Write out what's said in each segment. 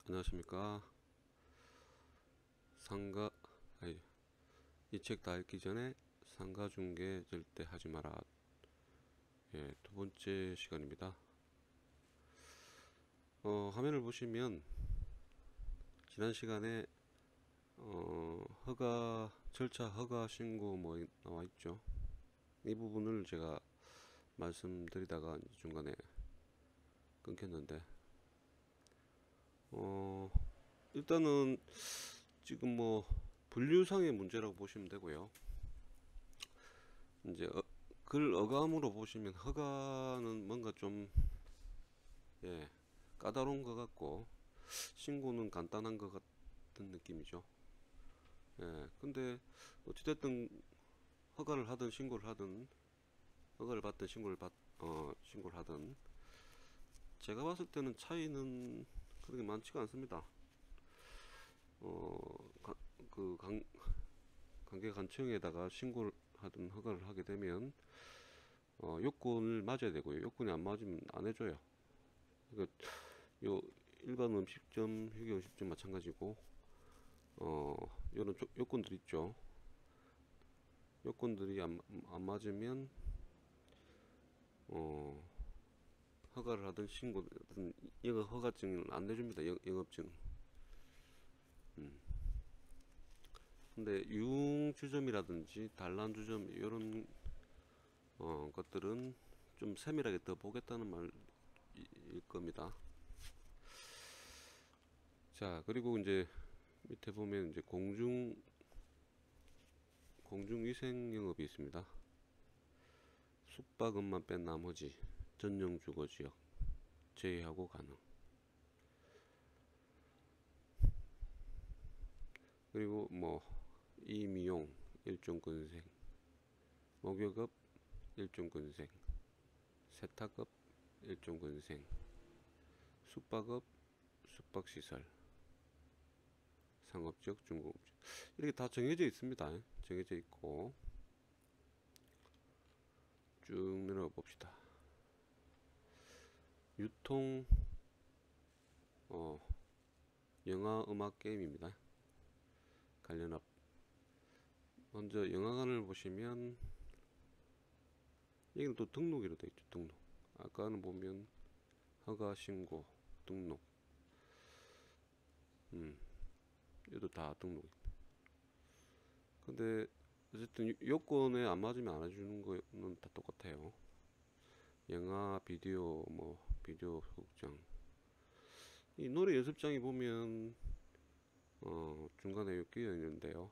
안녕하십니까. 상가 이 책 다 읽기 전에 상가 중개 절대 하지 마라. 두 번째 시간입니다. 화면을 보시면 지난 시간에 허가 절차 허가 신고 뭐 나와 있죠. 이 부분을 제가 말씀드리다가 중간에 끊겼는데 일단은 지금 뭐 분류상의 문제라고 보시면 되고요. 이제 글 어감으로 보시면 허가는 뭔가 좀 까다로운 것 같고 신고는 간단한 것 같은 느낌이죠. 근데 어찌됐든 허가를 하든 신고를 하든 허가를 받든 신고를 하든 제가 봤을 때는 차이는 그렇게 많지가 않습니다. 관계관청에다가 신고를 하든 허가를 하게 되면 요건을 맞아야 되고요. 요건이 안 맞으면 안 해줘요. 그러니까 요 일반 음식점, 휴게 음식점 마찬가지고 요런 요건들 있죠. 요건들이 안 맞으면 허가를 하든 신고든 영업 허가증을 안 내줍니다. 영업증. 근데 유흥주점이라든지 단란주점 이런 것들은 좀 세밀하게 더 보겠다는 말일 겁니다. 자, 그리고 이제 밑에 보면 이제 공중위생 영업이 있습니다. 숙박업만 뺀 나머지 전용 주거지역 제외하고 가능. 그리고 뭐 이미용 일종근생, 목욕업 일종근생, 세탁업 일종근생, 숙박업 숙박시설, 상업지역 중공업지역 이렇게 다 정해져 있습니다. 정해져 있고 쭉 내려가 봅시다. 유통 영화 음악 게임입니다. 관련업. 먼저 영화관을 보시면 여기는 또 등록이로 되어 있죠. 등록. 아까는 보면 허가 신고 등록. 이것도 다 등록입니다. 근데 어쨌든 요건에 안 맞으면 안 해주는 거는 다 똑같아요. 영화, 비디오, 뭐 비디오 소극장. 이 노래 연습장에 보면 중간에 끼어 있는데요.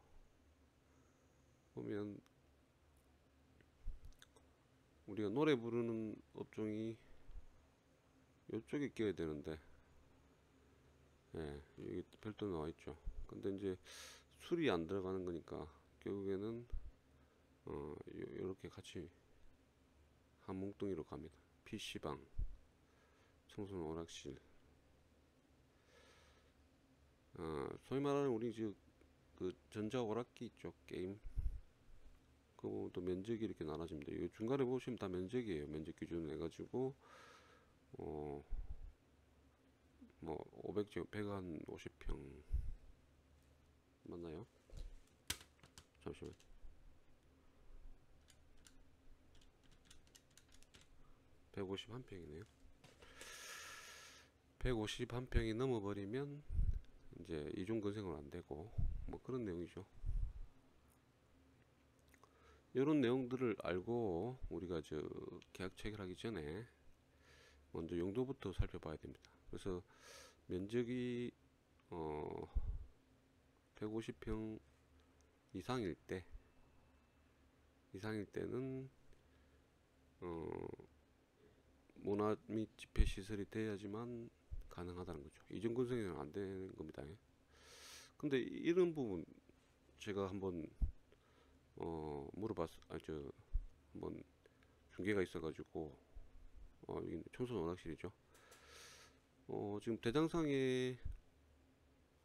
보면 우리가 노래 부르는 업종이 이쪽에 끼어야 되는데 여기 별도 나와 있죠. 근데 이제 술이 안 들어가는 거니까 결국에는 이렇게 같이 한 뭉뚱이로 갑니다. PC방, 청소년 오락실, 소위 말하는 우리 그 전자 오락기 있죠. 게임. 그 부분 또 면적이 이렇게 나눠집니다. 이 중간에 보시면 다 면적이에요. 면적 기준으로 해가지고 뭐 500제곱 150평 맞나요? 잠시만. 151평이네요. 151평이 넘어버리면 이제 이중근생은 안 되고 뭐 그런 내용이죠. 이런 내용들을 알고 우리가 계약 체결하기 전에 먼저 용도부터 살펴봐야 됩니다. 그래서 면적이 150평 이상일 때는 문화 및 집회 시설이 돼야지만 가능하다는 거죠. 이전 근성에는 안 되는 겁니다. 근데 이런 부분 제가 한번 한번 중계가 있어가지고 여기 청소년 오락실이죠. 지금 대장상에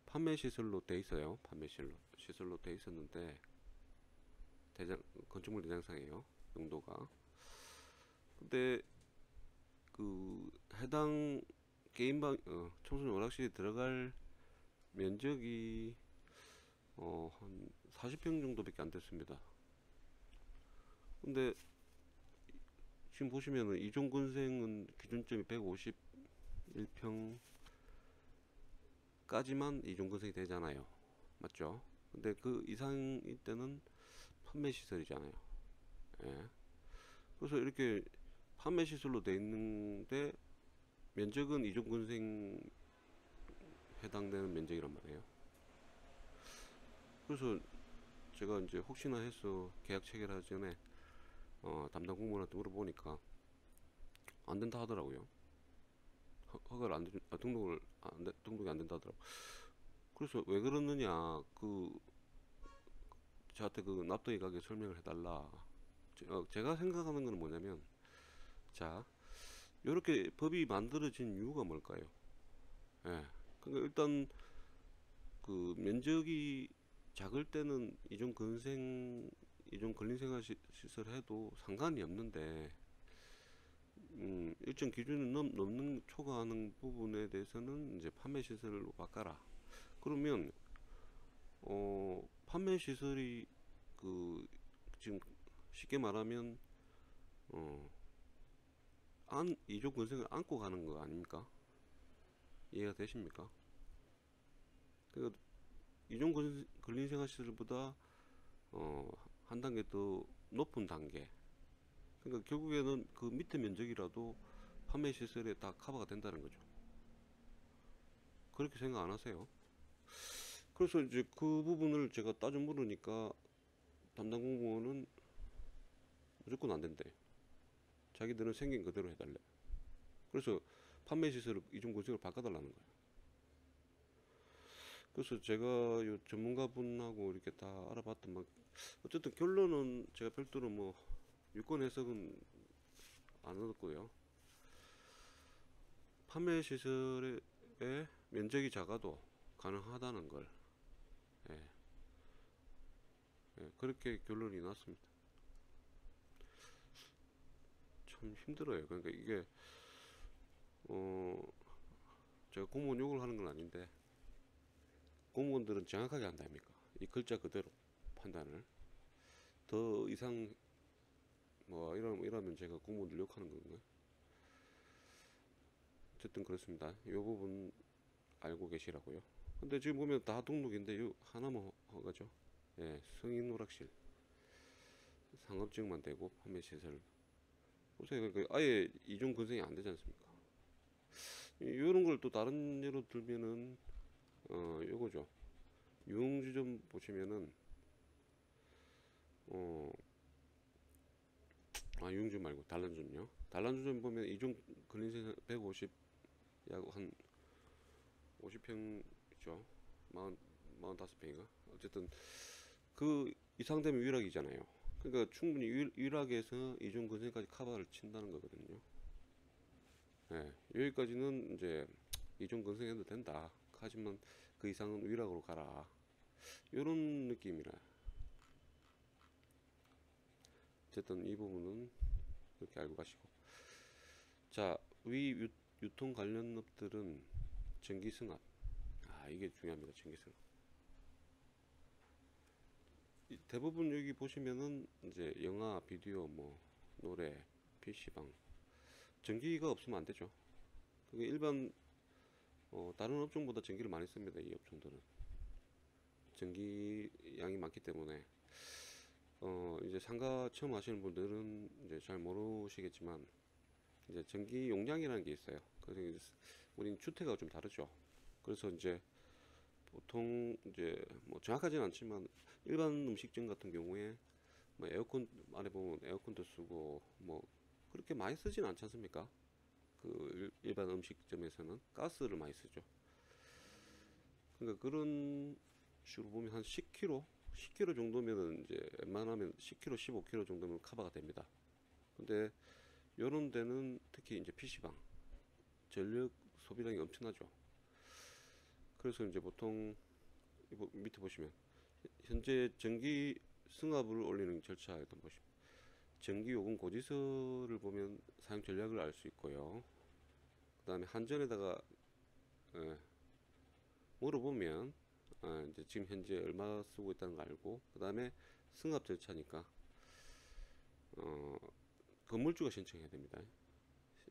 판매 시설로 돼 있어요. 판매 시설로 돼 있었는데 건축물 대장상이에요. 용도가. 근데 그 해당 게임방 청소년 오락실에 들어갈 면적이 한 40평 정도밖에 안 됐습니다. 근데 지금 보시면은 이종건생은 기준점이 151평까지만 이종건생이 되잖아요. 맞죠? 근데 그 이상일 때는 판매 시설이잖아요. 예. 그래서 이렇게 판매 시설로 돼 있는데 면적은 이종건생 해당되는 면적이란 말이에요. 그래서 제가 이제 혹시나 해서 계약 체결하기 전에 담당 공무원한테 물어보니까 안 된다 하더라고요. 허가를 안 되, 등록이 안 된다 하더라고. 그래서 왜 그러느냐, 저한테 그 납득이 가게 설명을 해달라. 제가 생각하는 건 뭐냐면, 자, 이렇게 법이 만들어진 이유가 뭘까요? 예. 그러니까 일단 그 면적이 작을 때는 이종 근린생활 시설 해도 상관이 없는데, 일정 기준을 넘는 초과하는 부분에 대해서는 이제 판매 시설로 바꿔라. 그러면 판매 시설이 지금 쉽게 말하면 이종 근생을 안고 가는 거 아닙니까? 이해가 되십니까? 그 이종 근린생활 시설보다 한 단계 더 높은 단계. 그러니까 결국에는 그 밑에 면적이라도 판매 시설에 다 커버가 된다는 거죠. 그렇게 생각 안 하세요? 그래서 이제 그 부분을 제가 따져 물으니까 담당 공무원은 무조건 안 된대. 자기들은 생긴 그대로 해달래. 그래서 판매 시설을 이종 근생을 바꿔달라는 거예요. 그래서 제가 요 전문가분하고 이렇게 다 알아봤더만 어쨌든 결론은 제가 별도로 뭐 유권 해석은 안 얻었고요. 판매 시설의 면적이 작아도 가능하다는 걸, 예, 그렇게 결론이 났습니다. 참 힘들어요. 그러니까 이게 제가 공무원 욕을 하는 건 아닌데 공무원들은 정확하게 한다 아닙니까? 이 글자 그대로 판단을. 더 이상 뭐 이러면 제가 공무원들 욕하는 건가요? 어쨌든 그렇습니다. 이 부분 알고 계시라고요. 근데 지금 보면 다 등록인데 요 하나만 허가죠. 예, 성인 오락실 상업지역만 되고 판매 시설. 보세요. 그러니까 아예 이종 근생이 안 되지 않습니까? 이런 걸 또 다른 예로 들면은 요거죠. 유흥주점 보시면은 유흥주점 말고 단란주점요. 단란주점 보면 이종 근린생 150 약 한 50평 있죠. 45평인가? 어쨌든 그 이상 되면 위락이잖아요. 그러니까 충분히 위락에서 이종 근생까지 커버를 친다는 거거든요. 네, 여기까지는 이제 이종 근생해도 된다. 하지만 그 이상은 위락으로 가라. 이런 느낌이라. 어쨌든 이 부분은 그렇게 알고 가시고. 자, 유통 관련 업들은 전기 승합. 이게 중요합니다. 전기 승합. 대부분 여기 보시면은 이제 영화, 비디오, 뭐 노래, PC방 전기가 없으면 안 되죠. 그게 일반 다른 업종보다 전기를 많이 씁니다. 이 업종들은 전기 양이 많기 때문에 이제 상가 처음 하시는 분들은 이제 잘 모르시겠지만 이제 전기 용량이라는 게 있어요. 그래서 우린 주택하고 좀 다르죠. 그래서 이제 보통 이제 뭐 정확하진 않지만 일반 음식점 같은 경우에 뭐 에어컨 안에 보면 에어컨도 쓰고 뭐 그렇게 많이 쓰진 않지 않습니까? 그 일반 음식점에서는 가스를 많이 쓰죠. 그러니까 그런 식으로 보면 한 10kg, 10kg 정도면은 이제 웬만하면 10kg, 15kg 정도면 커버가 됩니다. 근데 요런 데는 특히 이제 PC방 전력 소비량이 엄청나죠. 그래서 이제 보통 밑에 보시면 현재 전기 승합을 올리는 절차 일단 보시면 전기 요금 고지서를 보면 사용 전략을 알 수 있고요. 그 다음에 한전에다가 물어보면 이제 지금 현재 얼마 쓰고 있다는 거 알고, 그 다음에 승합 절차니까 건물주가 신청해야 됩니다.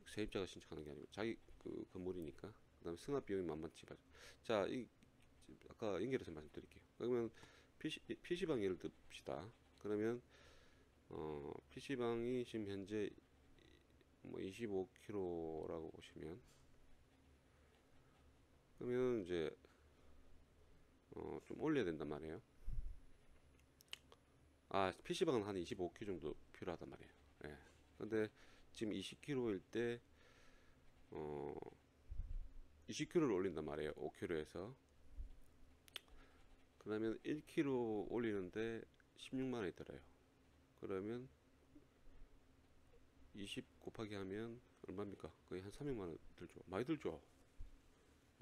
세입자가 신청하는 게 아니고 자기 그 건물이니까. 그 다음에 승합 비용이 만만치 않죠. 자, 아까 연결해서 말씀드릴게요. 그러면 PC방 예를 듭시다. 그러면 PC방이 지금 현재 뭐 25kg라고 보시면, 그러면 이제 좀 올려야 된단 말이에요. PC방은 한 25kg 정도 필요하단 말이에요. 예. 근데 지금 20kg일 때 20kg를 올린단 말이에요. 5kg에서. 그러면 1kg 올리는데 16만 원이 들어요. 그러면 20 곱하기 하면 얼마입니까? 거의 한 300만 원 들죠. 많이 들죠.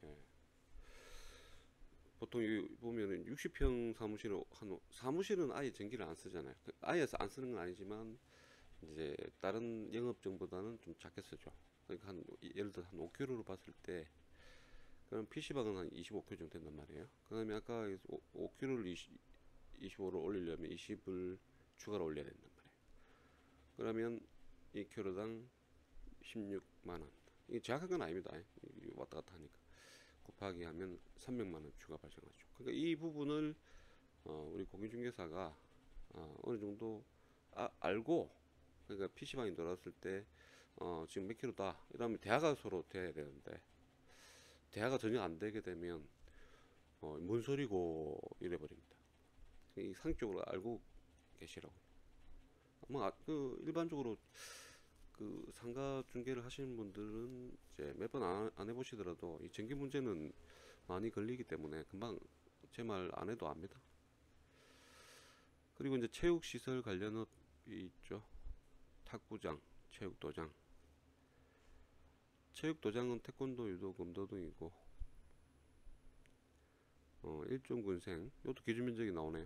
예. 보통 보면은 60평 사무실은 아예 전기를 안 쓰잖아요. 아예 안 쓰는 건 아니지만 이제 다른 영업정보다는 좀 작게 쓰죠. 그러니까 예를 들어 한 5kg로 봤을 때, 그럼 PC방은 한 25kg 정도 된단 말이에요. 그 다음에 아까 5kg를 25로 올리려면 20을 추가로 올려야 된단 말이에요. 그러면 1kg당 16만원. 이게 정확한 건 아닙니다. 왔다 갔다 하니까. 곱하기 하면 300만원 추가 발생하죠. 그러니까 이 부분을 우리 공인중개사가 어느 정도 알고, 그러니까 PC방이 들어왔을 때 지금 몇 킬로다 이러면 대화가 서로 돼야 되는데, 대화가 전혀 안 되게 되면 뭔 소리고 이래버립니다. 이 상식적으로 알고 계시라고. 아마 그 일반적으로 그 상가 중개를 하시는 분들은 이제 몇 번 안 해보시더라도 이 전기 문제는 많이 걸리기 때문에 금방 제 말 안 해도 압니다. 그리고 이제 체육시설 관련업이 있죠. 탁구장, 체육도장. 체육도장은 태권도, 유도, 검도 등이고, 1종 군생, 이것도 기준 면적이 나오네요.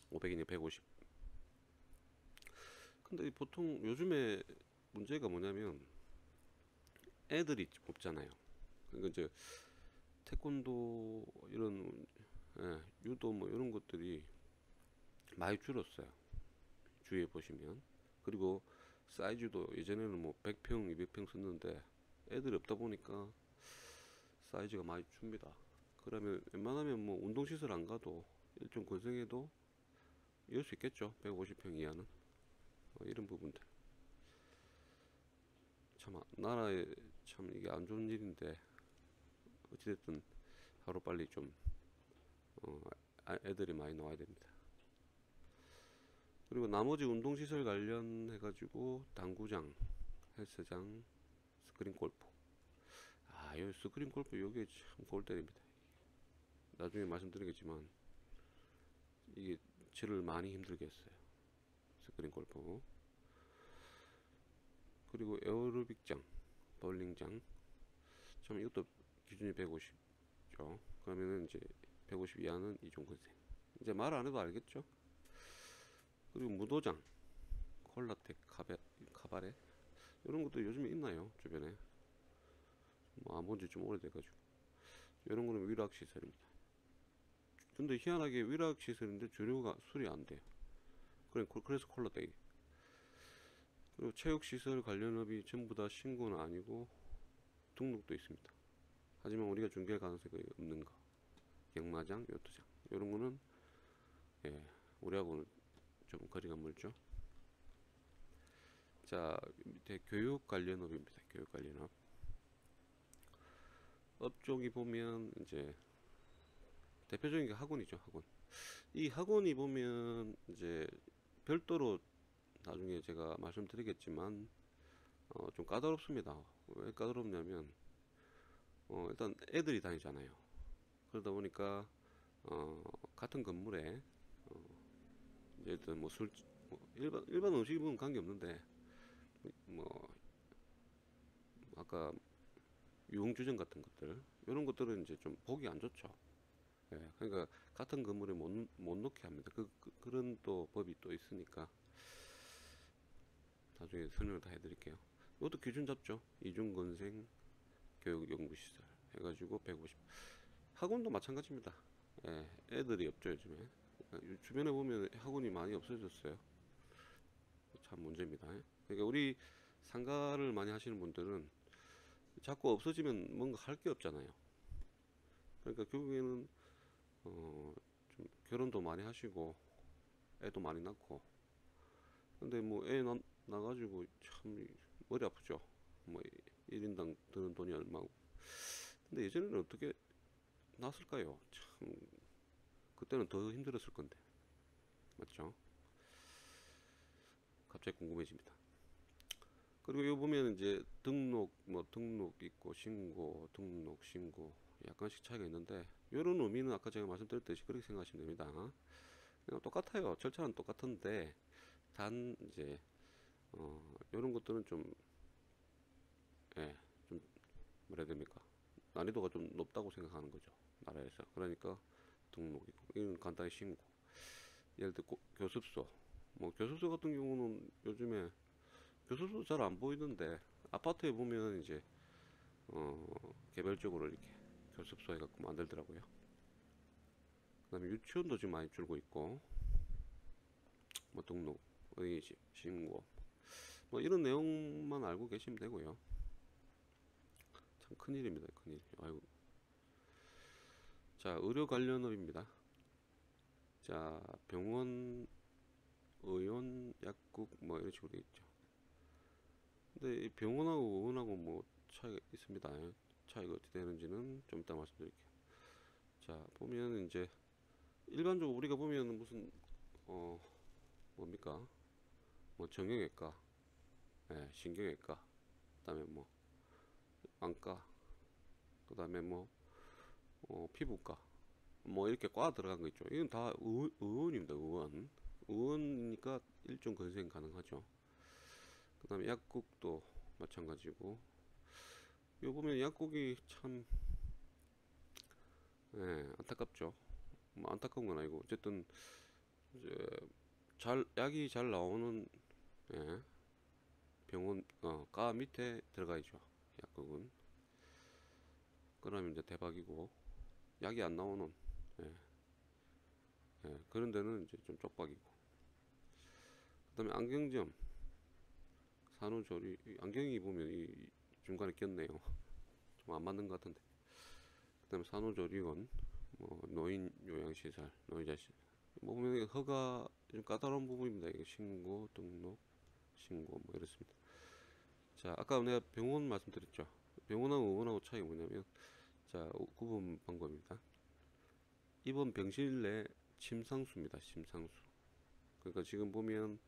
500이냐 150. 근데 보통 요즘에 문제가 뭐냐면 애들이 없잖아요. 그러니까 이제 태권도 이런 유도 뭐 이런 것들이 많이 줄었어요. 주위에 보시면. 그리고 사이즈도 예전에는 뭐 100평, 200평 썼는데 애들이 없다 보니까 사이즈가 많이 줍니다. 그러면 웬만하면 뭐 운동시설 안 가도 일종 건성해도 이럴 수 있겠죠. 150평 이하는. 이런 부분들. 참 나라에 참 이게 안 좋은 일인데, 어찌됐든 하루빨리 좀 애들이 많이 나와야 됩니다. 그리고 나머지 운동시설 관련해 가지고 당구장, 헬스장, 스크린 골프. 이 스크린 골프 요게 참 골 때립니다. 나중에 말씀드리겠지만 이게 저를 많이 힘들게 했어요. 스크린 골프. 그리고 에어로빅장, 볼링장. 참 이것도 기준이 150죠. 그러면은 이제 150 이하는 이종근생. 이제 말 안 해도 알겠죠. 그리고 무도장, 콜라텍, 카바레 이런 것도 요즘에 있나요? 주변에 뭐 안 본 지 좀 오래돼가지고. 이런 거는 위락시설입니다. 근데 희한하게 위락시설인데 주류가 수리 안 돼요. 그래서 콜라텍이. 그리고 체육시설 관련업이 전부 다 신고는 아니고 등록도 있습니다. 하지만 우리가 중개할 가능성이 없는 거, 경마장, 요트장 이런 거는 우리하고는 좀 거리가 멀죠. 자, 밑에 교육 관련업입니다. 교육 관련업. 업종이 보면 이제 대표적인 게 학원이죠. 학원. 이 학원이 보면 이제 별도로 나중에 제가 말씀드리겠지만 좀 까다롭습니다. 왜 까다롭냐면 일단 애들이 다니잖아요. 그러다 보니까 같은 건물에 일단 뭐 일반 음식은 관계 없는데 뭐 아까 유흥주점 같은 것들 이런 것들은 이제 좀 보기 안 좋죠. 그러니까 같은 건물에 못 놓게 합니다. 그런 또 법이 또 있으니까 나중에 설명을 다 해드릴게요. 이것도 기준 잡죠. 이중건생 교육연구시설 해가지고 150. 학원도 마찬가지입니다. 예, 애들이 없죠 요즘에. 주변에 보면 학원이 많이 없어졌어요. 참 문제입니다. 그러니까 우리 상가를 많이 하시는 분들은 자꾸 없어지면 뭔가 할 게 없잖아요. 그러니까 결국에는 좀 결혼도 많이 하시고 애도 많이 낳고, 근데 뭐 애 낳아가지고 참 머리 아프죠. 뭐 1인당 드는 돈이 얼마고. 근데 예전에는 어떻게 낳았을까요? 참 그때는 더 힘들었을 건데, 맞죠? 갑자기 궁금해집니다. 그리고 요 보면 이제 등록, 뭐 등록 있고 신고, 등록, 신고 약간씩 차이가 있는데, 요런 의미는 아까 제가 말씀드렸듯이 그렇게 생각하시면 됩니다. 그냥 똑같아요. 절차는 똑같은데 단 이제 요런 것들은 좀, 예, 좀 뭐라 해야 됩니까? 난이도가 좀 높다고 생각하는 거죠. 나라에서. 그러니까 등록이고, 이건 간단히 신고. 예를 들어 교습소. 뭐 교습소 같은 경우는 요즘에 교습소 잘 안 보이던데, 아파트에 보면 이제 개별적으로 이렇게 교습소 해갖고 만들더라고요. 그다음에 유치원도 지금 많이 줄고 있고, 뭐 등록, 의식, 신고, 뭐 이런 내용만 알고 계시면 되고요. 참 큰일입니다, 큰일. 아이고. 자, 의료 관련업입니다. 자, 병원, 의원, 약국 뭐 이런 식으로 돼 있죠. 근데 이 병원하고 의원하고 뭐 차이가 있습니다. 차이가 어떻게 되는지는 좀 이따 말씀드릴게요. 자, 보면 이제 일반적으로 우리가 보면 무슨 뭡니까? 뭐 정형외과, 예, 신경외과, 그다음에 뭐 안과, 그다음에 뭐 피부과, 뭐 이렇게 과 들어간 거 있죠. 이건 다 의원입니다. 의원. 의원이니까 일종 건생 가능하죠. 그다음에 약국도 마찬가지고. 요 보면 약국이 참, 예, 안타깝죠. 뭐 안타까운 건 아니고 어쨌든 이제 약이 잘 나오는, 예, 병원 과 밑에 들어가 있죠. 약국은. 그러면 이제 대박이고, 약이 안 나오는, 예, 예, 그런 데는 이제 좀 쪽박이고. 그다음에 안경점, 산후조리, 안경이 보면 이 중간에 꼈네요. 좀 안 맞는 것 같은데. 그다음에 산후조리원, 뭐 노인 요양시설, 노인자실. 뭐 보면 허가 좀 까다로운 부분입니다. 이게 신고, 등록, 신고 뭐 이렇습니다. 자, 아까 내가 병원 말씀드렸죠. 병원하고 의원하고 차이가 뭐냐면, 자, 구분 방법입니다. 입원 병실 내 침상수입니다. 침상수. 그러니까 지금 보면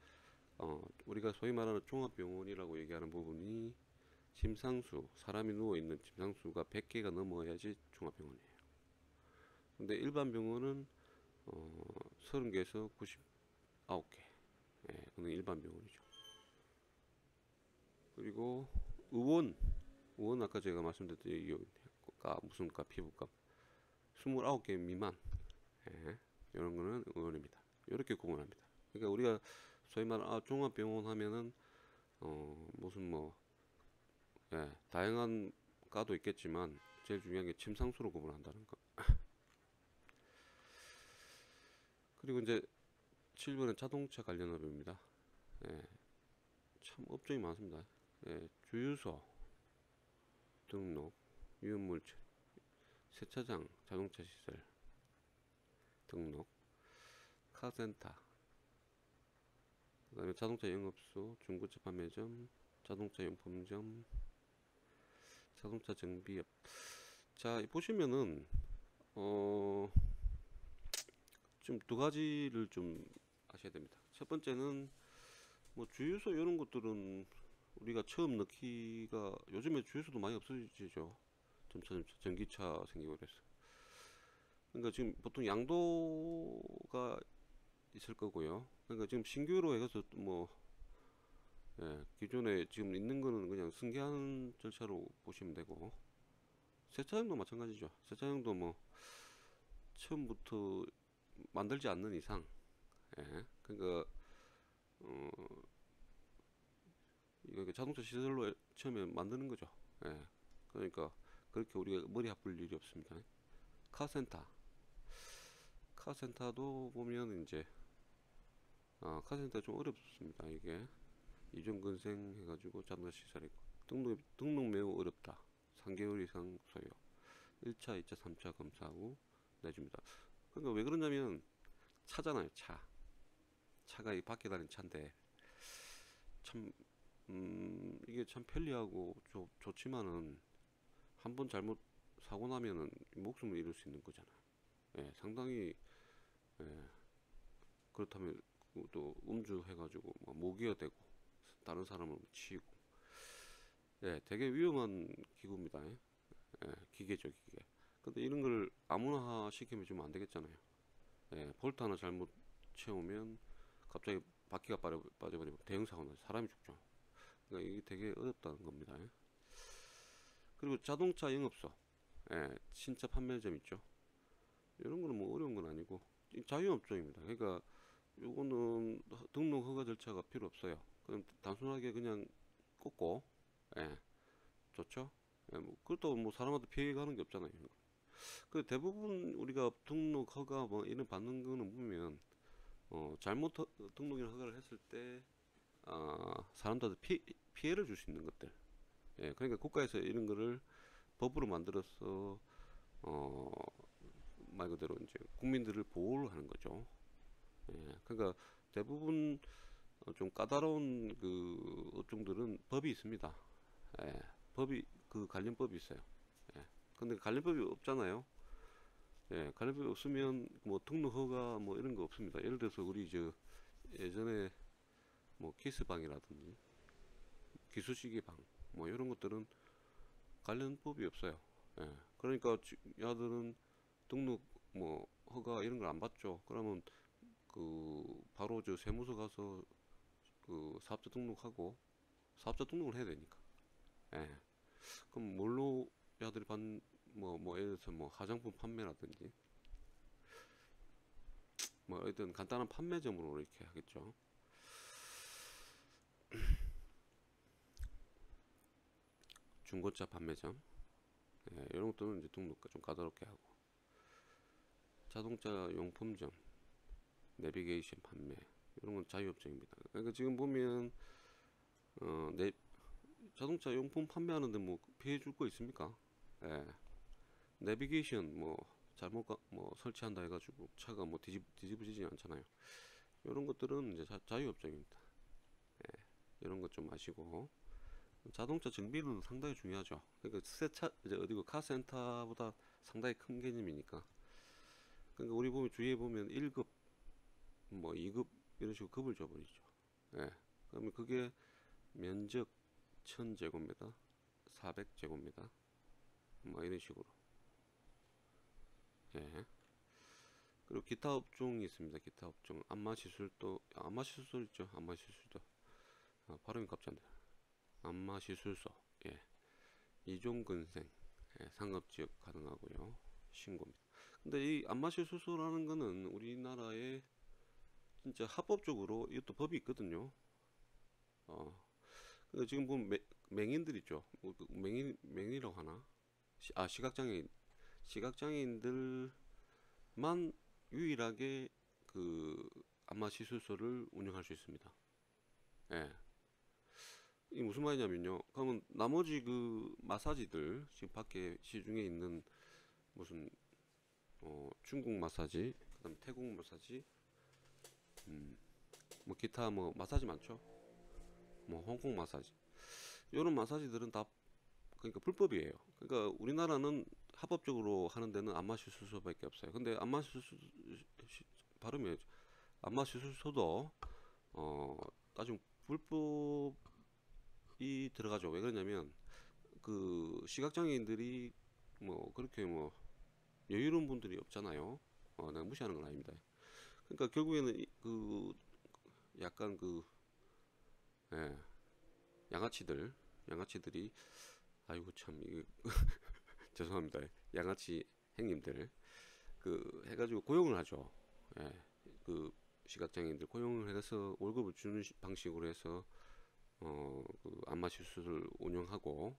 우리가 소위 말하는 종합병원이라고 얘기하는 부분이 침상수, 사람이 누워있는 침상수가 100개가 넘어야지 종합병원이에요. 근데 일반 병원은 30개에서 99개. 예, 그건 일반 병원이죠. 그리고 의원, 의원 아까 제가 말씀드렸듯이 무슨 과, 피부과 29개 미만. 예, 이런 거는 의원입니다. 이렇게 구분합니다. 그러니까 우리가 소위 말하는 종합병원 하면은 무슨 뭐, 예, 다양한 과도 있겠지만 제일 중요한 게 침상수로 구분한다는 거. 그리고 이제 7번은 자동차 관련 업입니다. 예, 참 업종이 많습니다. 예, 주유소, 등록, 유물처리, 세차장, 자동차 시설, 등록, 카센터, 그 다음에 자동차 영업소, 중고차 판매점, 자동차 용품점, 자동차 정비업. 자, 보시면은 좀 두 가지를 좀 아셔야 됩니다. 첫 번째는 뭐 주유소 이런 것들은 우리가 처음 넣기가, 요즘에 주유소도 많이 없어지죠. 점차 전기차 생기고 그래서. 그러니까 지금 보통 양도가 있을 거고요. 그러니까 지금 신규로 해서 뭐, 예, 기존에 지금 있는 거는 그냥 승계하는 절차로 보시면 되고, 세차장도 마찬가지죠. 세차장도 뭐 처음부터 만들지 않는 이상, 예, 그러니까 이거 자동차 시설로 처음에 만드는 거죠. 예, 그러니까 그렇게 우리가 머리 아플 일이 없습니다. 카센터. 카센터도 보면 이제 카센터 좀 어렵습니다. 이게 이중근생 해가지고 자동차 시설이 등록 매우 어렵다. 3개월 이상 소요. 1차, 2차, 3차 검사 후 내줍니다. 그러니까 왜 그러냐면 차잖아요. 차가 이 밖에 다니는 차인데 참 이게 참 편리하고 좋지만은 한 번 잘못 사고 나면은 목숨을 잃을 수 있는 거잖아요. 예, 상당히 예, 그렇다면 또 음주해가지고 뭐 모기가 되고 다른 사람을 치고 예, 되게 위험한 기구입니다. 예, 기계죠, 기계. 근데 이런 걸 아무나 시키면 좀 안 되겠잖아요. 예, 볼트 하나 잘못 채우면 갑자기 바퀴가 빠져버리면 대형 사고 나서 사람이 죽죠. 그러니까 이게 되게 어렵다는 겁니다. 그리고 자동차 영업소, 예, 신차 판매점 있죠. 이런 거는 뭐 어려운 건 아니고 자유업종입니다. 그러니까 요거는 등록 허가 절차가 필요 없어요. 그럼 단순하게 그냥 꽂고, 예, 좋죠. 예, 뭐 그렇다고 뭐 사람한테 피해 가는 게 없잖아요. 그 대부분 우리가 등록 허가 뭐 이런 받는 거는 보면 잘못 등록이나 허가를 했을 때 사람들한테 피해를 줄 수 있는 것들. 예, 그러니까 국가에서 이런 거를 법으로 만들어서 말 그대로 이제 국민들을 보호를 하는 거죠. 예, 그러니까 대부분 좀 까다로운 그 업종들은 법이 있습니다. 예, 그 관련법이 있어요. 예, 근데 관련법이 없잖아요. 예, 관련법이 없으면 뭐 등록 허가 뭐 이런 거 없습니다. 예를 들어서 우리 저 예전에 뭐 키스방이라든지 기술시계 방 뭐 이런 것들은 관련법이 없어요. 예, 그러니까 야들은 등록 뭐 허가 이런 걸 안 받죠. 그러면 그 바로 저 세무서 가서 그 사업자 등록하고 사업자 등록을 해야 되니까. 예. 그럼 뭘로 야들이 뭐 예를 들어서 뭐 화장품 판매라든지 뭐 어떤 간단한 판매점으로 이렇게 하겠죠. 중고차 판매점, 예, 이런 것들은 이제 등록 좀 까다롭게 하고 자동차 용품점, 내비게이션 판매 이런 건 자유업종입니다. 그러니까 지금 보면 자동차 용품 판매하는데 뭐 피해 줄 거 있습니까? 예. 내비게이션 뭐 잘못 뭐 설치한다 해가지고 차가 뭐 뒤집어지지 않잖아요. 이런 것들은 이제 자유업종입니다. 예. 이런 것 좀 아시고 자동차 정비는 상당히 중요하죠. 그러니까 새차 이제 어디고 카센터보다 상당히 큰 개념이니까. 그러니까 우리 보면 주위에 보면 1급 뭐 2급 이런 식으로 급을 줘버리죠. 예. 그러면 그게 면적 1000제곱미터, 400제곱미터 뭐 이런 식으로. 예. 그리고 기타 업종이 있습니다. 기타 업종 안마시술도 안마시술 있죠. 안마시술도 발음이 갑자기 안마시술소, 예, 이종근생, 예, 상업지역 가능하고요. 신고입니다. 근데 이 안마시술소라는 거는 우리나라에 진짜 합법적으로 이것도 법이 있거든요. 근데 지금 보면 맹인들 있죠. 그 맹인이라고 하나? 시각장애인들만 유일하게 그 안마시술소를 운영할 수 있습니다. 예. 이 무슨 말이냐면요. 그러면 나머지 그 마사지들 지금 밖에 시중에 있는 무슨 중국 마사지, 그다음 태국 마사지, 뭐 기타 뭐 마사지 많죠. 뭐 홍콩 마사지. 이런 마사지들은 다 그러니까 불법이에요. 그러니까 우리나라는 합법적으로 하는 데는 안마시술소밖에 없어요. 근데 발음이 안마시술소도 따지면 불법이 들어가죠. 왜 그러냐면 그 시각장애인들이 뭐 그렇게 뭐 여유로운 분들이 없잖아요. 내가 무시하는 건 아닙니다. 그러니까 결국에는 그 약간 그 예, 양아치들이 아이고 참 이거 죄송합니다. 양아치 행님들 그 해가지고 고용을 하죠. 예, 그 시각장애인들 고용을 해서 월급을 주는 방식으로 해서 그 안마시술을 운영하고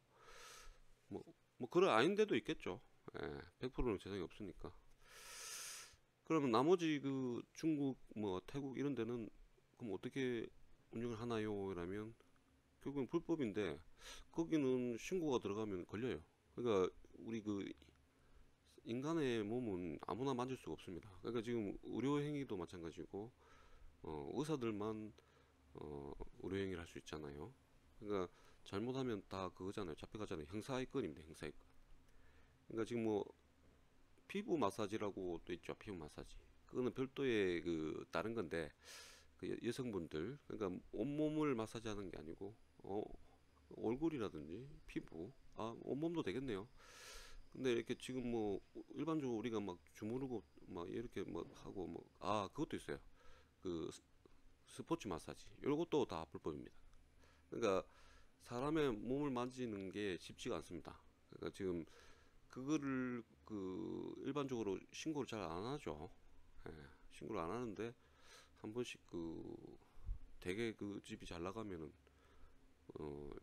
뭐 그런 아닌 데도 있겠죠. 예, 100%는 재정이 없으니까. 그러면 나머지 그 중국 뭐 태국 이런 데는 그럼 어떻게 운영을 하나요? 라면 결국은 불법인데 거기는 신고가 들어가면 걸려요. 그러니까 우리 그 인간의 몸은 아무나 만질 수가 없습니다. 그러니까 지금 의료 행위도 마찬가지고 의사들만 의료 행위를 할 수 있잖아요. 그러니까 잘못하면 다 그거잖아요. 잡혀가잖아요. 형사입건입니다. 형사입건. 그러니까 지금 뭐 피부 마사지라고 또 있죠. 피부 마사지. 그거는 별도의 그 다른 건데 그 여성분들 그러니까 온몸을 마사지하는 게 아니고 얼굴이라든지 피부 온몸도 되겠네요. 근데 이렇게 지금 뭐 일반적으로 우리가 막 주무르고 막 이렇게 뭐 하고 뭐 그것도 있어요. 그 스포츠 마사지 이런 것도 다 불법입니다. 그러니까 사람의 몸을 만지는 게 쉽지가 않습니다. 그러니까 지금 그거를 그 일반적으로 신고를 잘 안 하죠. 예, 신고를 안 하는데 한 번씩 그 되게 그 집이 잘 나가면은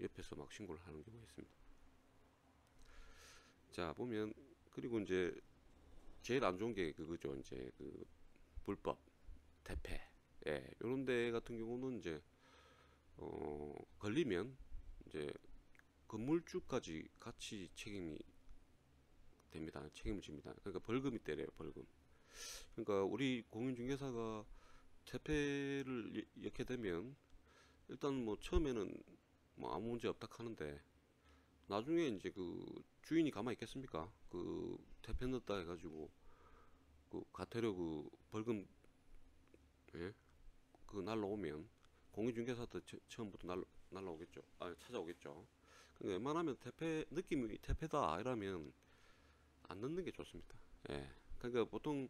옆에서 막 신고를 하는 경우가 있습니다. 자 보면 그리고 이제 제일 안 좋은 게 그거죠. 이제 그 불법 대패 예, 요런 데 같은 경우는 이제 걸리면 이제 건물주까지 같이 책임이 됩니다. 책임을 집니다. 그러니까 벌금이 때려요. 벌금. 그러니까 우리 공인중개사가 대패를 이렇게 되면 일단 뭐 처음에는 뭐 아무 문제 없다 하는데 나중에 이제 그 주인이 가만히 있겠습니까? 그 대패 넣었다 해가지고 그 과태료 그 벌금 예? 그 날라오면 공인중개사도 처음부터 날라오겠죠. 찾아오겠죠. 그러니까 웬만하면 대패 느낌이 대패다 이러면 안 넣는 게 좋습니다. 예. 그러니까 보통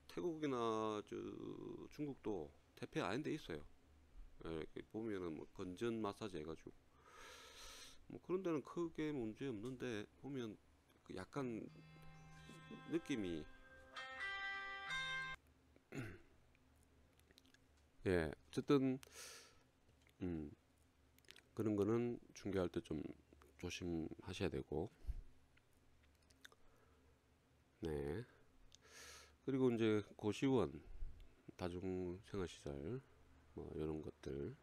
태국이나 저 중국도 대패 아닌 데 있어요. 예, 이렇게 보면은 뭐 건전 마사지 해가지고 뭐 그런 데는 크게 문제 없는데 보면 그 약간 느낌이 예 어쨌든 음, 그런 거는 중개할 때 좀 조심하셔야 되고 네 그리고 이제 고시원 다중생활시설 뭐 이런 것들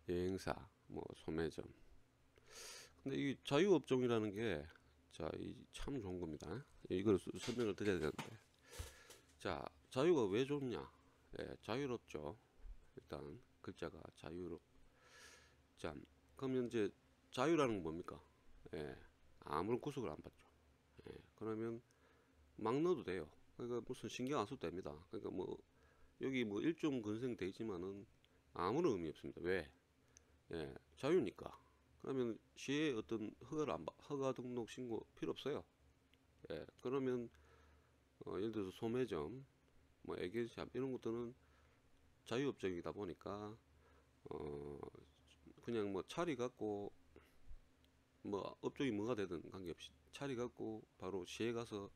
여행사 뭐 소매점 근데 이 자유업종이라는 게 자, 이 참 좋은 겁니다. 이걸 설명을 드려야 되는데 자 자유가 왜 좋냐 예, 자유롭죠. 일단 글자가 자유롭 자 그러면 이제 자유라는 건 뭡니까 예, 아무런 구속을 안 받죠. 예, 그러면 막 넣어도 돼요. 그러니까 무슨 신경 안 써도 됩니다. 그러니까 뭐 여기 뭐 일종 근생 돼 있지만은 아무런 의미 없습니다. 왜 예, 자유니까. 그러면 시에 어떤 허가 등록 신고 필요 없어요. 예, 그러면 예를 들어서 소매점, 뭐 애견샵 이런 것들은 자유업종이다 보니까 어, 그냥 뭐 차리 갖고 뭐 업종이 뭐가 되든 관계없이 차리 갖고 바로 시에 가서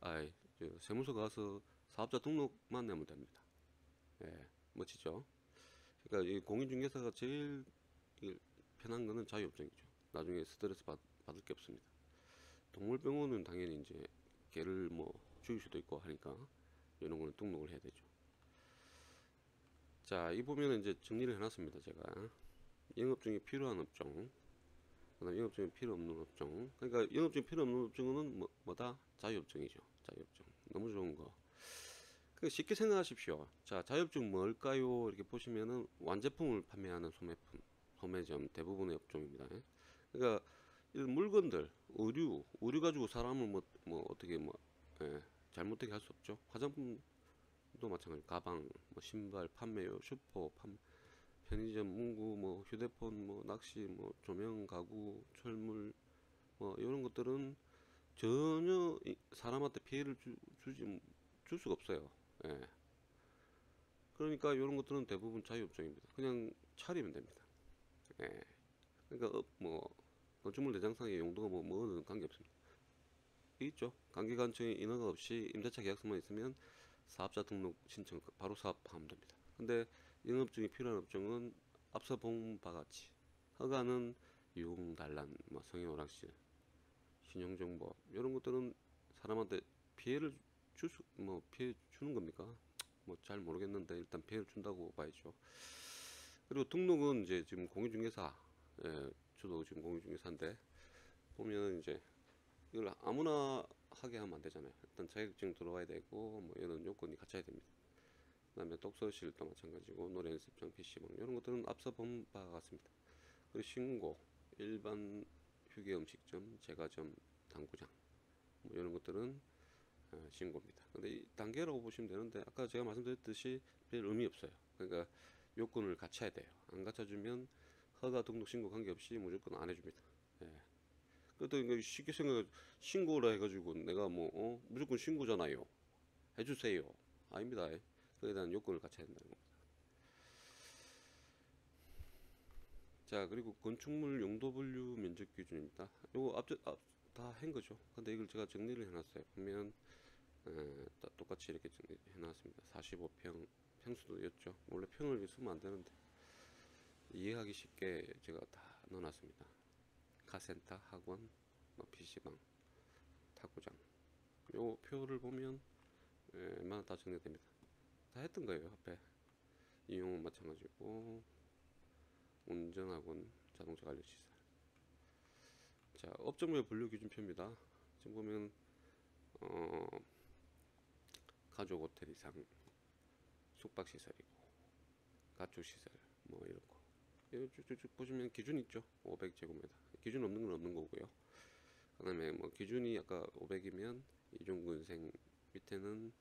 아이 세무서 가서 사업자 등록만 내면 됩니다. 예, 멋지죠? 그러니까 이 공인중개사가 제일 편한 거는 자유업종이죠. 나중에 스트레스 받을 게 없습니다. 동물병원은 당연히 이제 개를 뭐 죽일 수도 있고 하니까 이런 거는 등록을 해야 되죠. 자, 이 보면은 이제 정리를 해놨습니다. 제가 영업증이 필요한 업종, 그다음 영업증이 필요 없는 업종. 그러니까 영업증이 필요 없는 업종은 뭐다? 자유업종이죠. 자유업종 너무 좋은 거. 그러니까 쉽게 생각하십시오. 자, 자유업종 뭘까요? 이렇게 보시면은 완제품을 판매하는 소매점 대부분의 업종입니다. 그러니까 이런 물건들, 의류 가지고 사람을 뭐 어떻게 예, 잘못되게 할 수 없죠. 화장품도 마찬가지. 가방, 뭐 신발 판매요, 편의점, 문구, 뭐 휴대폰, 뭐 낚시, 뭐 조명, 가구, 철물, 뭐 이런 것들은 전혀 사람한테 피해를 줄 수가 없어요. 예. 그러니까 이런 것들은 대부분 자유업종입니다. 그냥 차리면 됩니다. 예. 그러니까 뭐 건축물 대장상의 용도가 뭐는 관계없습니다. 있죠. 관계관청의 인허가 없이 임대차 계약서만 있으면 사업자 등록 신청 바로 사업하면 됩니다. 근데 영업증이 필요한 업종은 앞서 본 바와 같이 허가는 유흥, 단란, 뭐 성인 오락실 신용정보 이런 것들은 사람한테 피해를 피해 주는 겁니까? 뭐 잘 모르겠는데 일단 피해를 준다고 봐야죠. 그리고 등록은 이제 지금 공인중개사, 예, 저도 지금 공인중개사인데 보면 이제 이걸 아무나 하게 하면 안 되잖아요. 일단 자격증 들어와야 되고 뭐 이런 요건이 갖춰야 됩니다. 그다음에 독서실도 마찬가지고 노래 연습장, PC방 이런 것들은 앞서 본 바와 같습니다. 그리고 신고, 일반 휴게 음식점, 제과점, 당구장 뭐 이런 것들은 신고입니다. 근데 이 단계라고 보시면 되는데 아까 제가 말씀드렸듯이 별 의미 없어요. 그러니까 요건을 갖춰야 돼요. 안 갖춰주면 허가, 등록, 신고 관계없이 무조건 안 해줍니다. 예. 그래도 이거 쉽게 생각 신고라 해가지고 내가 무조건 신고잖아요. 해주세요. 아닙니다. 그에 대한 요건을 갖춰야 된다는 겁니다. 자, 그리고 건축물 용도 분류 면적 기준입니다. 요거 다 한 거죠. 근데 이걸 제가 정리를 해놨어요. 보면 똑같이 이렇게 해놨습니다. 45평 평수도였죠. 원래 평을 쓰면 안 되는데 이해하기 쉽게 제가 다 넣어놨습니다. 카센터, 학원, PC방, 탁구장. 요 표를 보면 웬만하면 다 정리됩니다. 다 했던 거예요. 앞에 이용은 마찬가지고 운전학원, 자동차 관련 시설. 자, 업종별 분류 기준표입니다. 지금 보면 가족 호텔 이상 숙박시설이고 가축시설 뭐 이런 거 쭉쭉 보시면 기준 있죠. 500제곱미터 기준 없는 건 없는 거고요. 그 다음에 뭐 기준이 아까 500이면 이중근생, 밑에는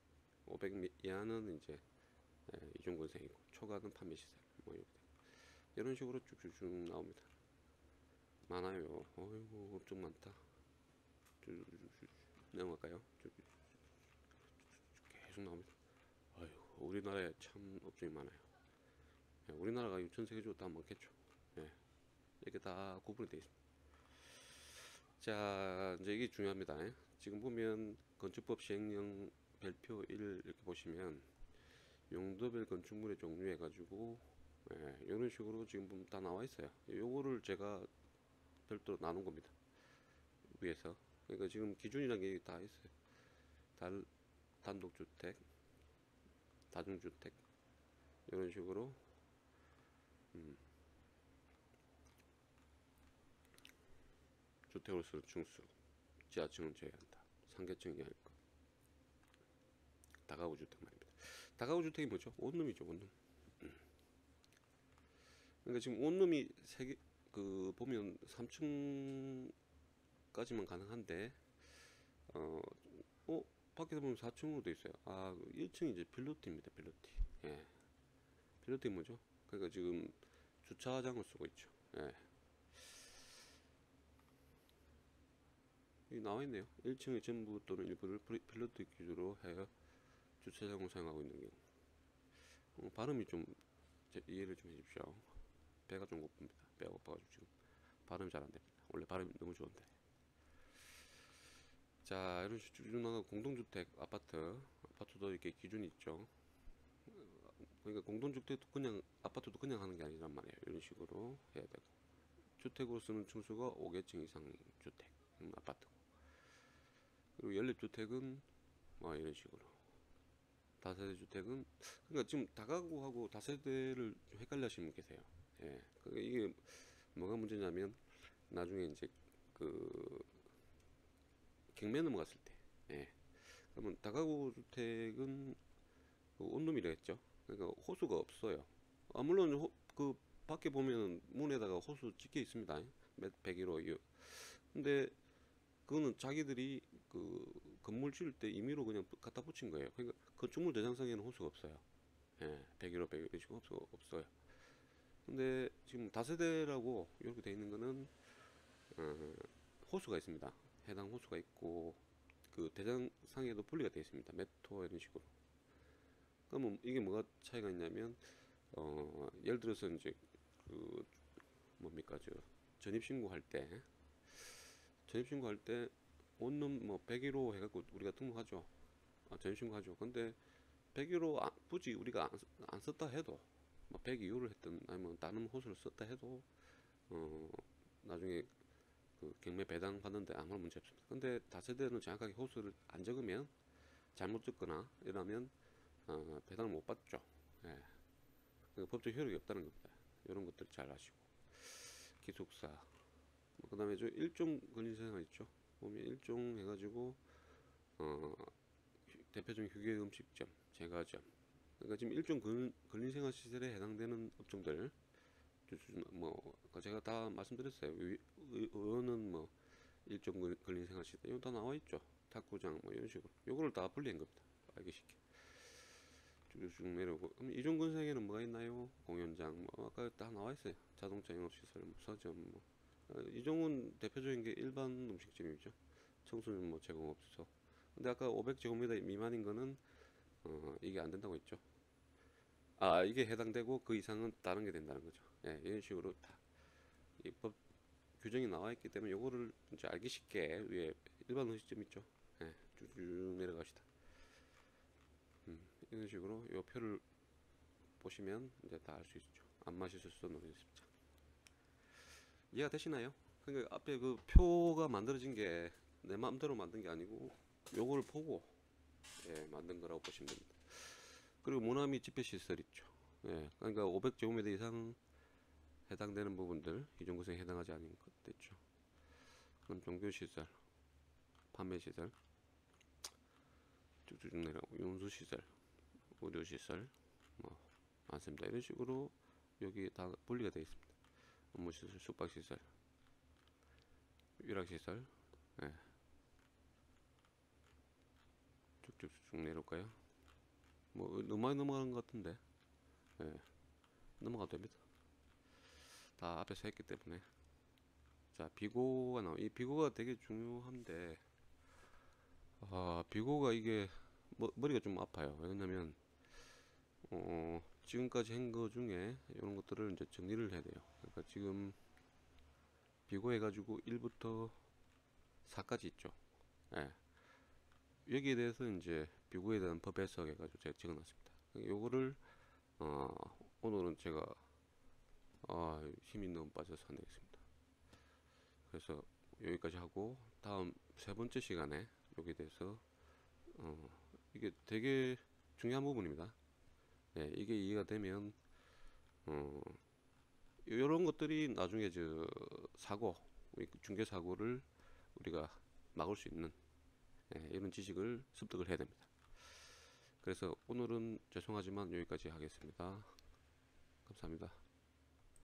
500 이하는 이제 이중근생이고 초과는 판매시설 뭐 이런 식으로 쭉쭉 나옵니다. 많아요. 어이구 엄청 많다. 넘어갈까요? 계속 나옵니다. 어이구, 우리나라에 참 업종이 많아요. 우리나라가 전 세계적으로 다 많겠죠. 예, 이렇게 다 구분이 되어 있습니다. 자, 이제 이게 중요합니다. 지금 보면 건축법 시행령 별표 1 이렇게 보시면 용도별 건축물의 종류 해가지고 이런 식으로 지금 보면 다 나와 있어요. 요거를 제가 별도로 나눈 겁니다. 위에서. 그러니까 지금 기준이라는 게 다 있어요. 단독주택, 다중주택 이런 식으로 주택으로서 중수, 지하층은 제외한다. 상계층이 아닐 것. 다가구 주택 말입니다. 다가구 주택이 뭐죠? 원룸이죠, 원룸. 그러니까 지금 원룸이 보면 3층까지만 가능한데 밖에서 보면 4층으로 되어 있어요. 1층이 이제 필로티입니다. 필로티. 예. 필로티 뭐죠? 그러니까 지금 주차장을 쓰고 있죠. 예. 여기 나와 있네요. 1층의 전부 또는 일부를 필로티 기준으로 하여 주차장을 사용하고 있는 경우. 발음이 좀 이해를 좀 해주십시오. 배가 좀 고픕니다. 배가 고파가지고 지금 발음이 잘 안됩니다. 원래 발음이 너무 좋은데. 자, 이런 식으로 공동주택, 아파트도 이렇게 기준이 있죠. 그러니까 공동주택도 그냥 아파트도 그냥 하는 게 아니란 말이에요. 이런 식으로 해야 되고, 주택으로 쓰는 층수가 5개층 이상 주택, 아파트고, 그리고 연립주택은 이런 식으로, 다세대 주택은 그러니까 지금 다가구하고 다세대를 헷갈려 하시는 분 계세요. 예, 이게 뭐가 문제냐면 나중에 이제 경매 넘어갔을 때, 그러면 다가구 주택은 원룸이라 했죠. 그러니까 호수가 없어요. 물론 그 밖에 보면 문에다가 호수 찍혀 있습니다. 101호. 근데 그거는 자기들이 건물 지을 때 임의로 그냥 갖다 붙인 거예요. 그러니까 건축물 대장상에는 호수가 없어요. 101호, 101호 이런 식으로 없어요. 근데 지금 다세대라고 이렇게 돼 있는 거는 호수가 있습니다. 해당 호수가 있고 그 대장상에도 분리가 되어 있습니다. 메토 이런 식으로. 그러면 이게 뭐가 차이가 있냐면 예를 들어서 이제 뭡니까 전입신고할 때 원룸 101호 해갖고 우리가 등록하죠. 전입신고하죠. 근데 101호 굳이 우리가 안 썼다 해도 102호를 했든 아니면 다른 호수를 썼다 해도 나중에 그 경매 배당 받는데 아무런 문제 없습니다. 근데 다세대는 정확하게 호수를 안 적으면 잘못 적거나 이러면 배당을 못 받죠. 예. 그 법적 효력이 없다는 겁니다. 이런 것들 잘 아시고 기숙사 그 다음에 저 일종 근린생활 있죠. 보면 일종 해가지고 대표적인 휴게 음식점, 제과점. 그러니까 지금 일종 근린생활 시설에 해당되는 업종들 뭐 제가 다 말씀드렸어요. 의원은 뭐 일종 근린생활 시설 이거 다 나와 있죠. 탁구장 뭐 이런 식으로 요거를 다 분리한 겁니다. 알기 쉽게 쭉쭉 내려오고 그럼 이종 근생에는 뭐가 있나요? 공연장 뭐 아까 다 나와 있어요. 자동차 영업시설, 뭐 서점 뭐 이종은 대표적인 게 일반 음식점이죠. 청소년 뭐 제공업소. 근데 아까 500제곱미터 미만인 거는 이게 안 된다고 했죠. 이게 해당되고 그 이상은 다른 게 된다는 거죠. 예, 이런 식으로 다 이 법 규정이 나와 있기 때문에 요거를 이제 알기 쉽게 위에 일반 음식점 있죠. 예, 쭉쭉 내려갑시다. 이런 식으로 요 표를 보시면 이제 다 알 수 있죠. 안마시설소 노인습장 이해가 되시나요? 그러니까 앞에 그 표가 만들어진 게 내 마음대로 만든 게 아니고 요걸 보고 만든 거라고 보시면 됩니다. 그리고 모나미 집회시설 있죠. 예, 그러니까 500제곱미터 이상 해당되는 부분들 이종구성에 해당하지 않은 것들 있죠. 그럼 종교시설, 판매시설 쭉쭉 내려가고 운수시설, 의료시설 뭐 많습니다. 이런 식으로 여기 다 분리가 되어 있습니다. 업무시설, 숙박시설, 위락시설 예. 쭉쭉쭉 내려올까요? 뭐 너무 많이 넘어가는 것 같은데 예. 넘어가도 됩니다. 다 앞에서 했기 때문에 자 비고가 나와 이 비고가 되게 중요한데 비고가 이게 머리가 좀 아파요. 왜냐면 지금까지 한 거 중에 이런 것들을 이제 정리를 해야 돼요. 그러니까 지금 비고 해가지고 1부터 4까지 있죠. 예. 여기에 대해서 이제 비고에 대한 법 해석 해가지고 제가 적어놨습니다. 요거를 오늘은 제가 힘이 너무 빠져서 안 되겠습니다. 그래서 여기까지 하고 다음 세 번째 시간에 여기에 대해서 이게 되게 중요한 부분입니다. 네, 이게 이해가 되면 이런 것들이 나중에 저 사고 중개 사고를 우리가 막을 수 있는 이런 지식을 습득을 해야 됩니다. 그래서 오늘은 죄송하지만 여기까지 하겠습니다. 감사합니다.